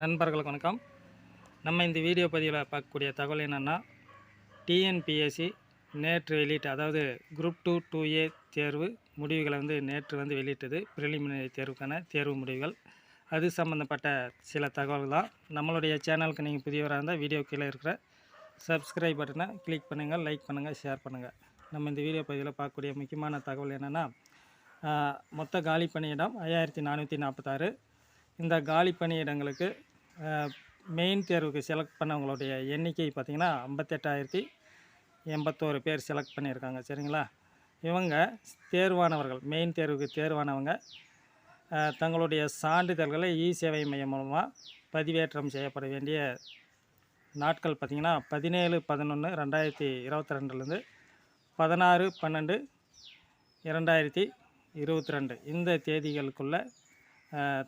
நண்பர்களுக்கு வணக்கம். நம்ம இந்த வீடியோ பதிவில் பார்க்கக்கூடிய தகவல் என்னென்னா, டிஎன்பிஎஸ்சி நேற்று வெளியிட்ட, அதாவது குரூப் 2 2A தேர்வு முடிவுகளை நேற்று வெளியிட்டது. ப்ரிலிமினரி தேர்வுக்கான தேர்வு முடிவுகள். அது சம்மந்தப்பட்ட சில தகவல் தான். நம்மளுடைய சேனலுக்கு நீங்கள் புதியவராக இருந்தால் வீடியோ கீழே இருக்கிற சப்ஸ்கிரைப் பட்டனை கிளிக் பண்ணுங்கள், லைக் பண்ணுங்கள், ஷேர் பண்ணுங்கள். நம்ம இந்த வீடியோ பதிவில் பார்க்கக்கூடிய முக்கியமான தகவல் என்னென்னா, மொத்த காலி பணியிடம் 5446. இந்த காலி பணியிடங்களுக்கு மெயின் தேர்வுக்கு செலக்ட் பண்ணவங்களுடைய எண்ணிக்கை பார்த்திங்கன்னா 58,081 பேர் செலக்ட் பண்ணியிருக்காங்க. சரிங்களா? இவங்க தேர்வானவர்கள், மெயின் தேர்வுக்கு தேர்வானவங்க தங்களுடைய சான்றிதழ்களை இ-சேவை மையம் மூலமாக பதிவேற்றம் செய்யப்பட வேண்டிய நாட்கள் பார்த்திங்கன்னா 17/11/2022 16/12/2022 இந்த தேதிகளுக்குள்ளே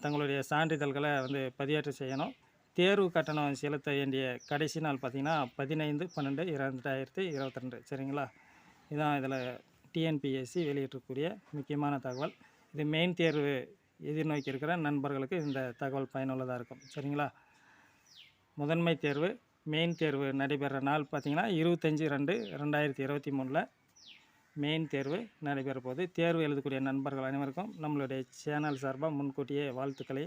தங்களுடைய சான்றிதழ்களை பதிவேற்றம் செய்யணும். தேர்வு கட்டணம் செலுத்த வேண்டிய கடைசி நாள் பார்த்திங்கன்னா 15/12/2022. சரிங்களா? இதுதான் இதில் டிஎன்பிஎஸ்சி வெளியிட்டிருக்கக்கூடிய முக்கியமான தகவல். இது மெயின் தேர்வு எதிர்நோக்கி இருக்கிற நண்பர்களுக்கு இந்த தகவல் பயனுள்ளதாக இருக்கும். சரிங்களா? முதன்மை தேர்வு, மெயின் தேர்வு நடைபெற நாள் பார்த்திங்கன்னா 25/2/2023 மெயின் தேர்வு நடைபெற போது. தேர்வு எழுதக்கூடிய நண்பர்கள் அனைவருக்கும் நம்மளுடைய சேனல் சார்பாக முன்கூட்டியே வாழ்த்துக்களை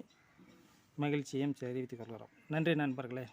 மகிழ்ச்சியும் தெரிவித்துக் கொள்கிறோம். நன்றி நண்பர்களே.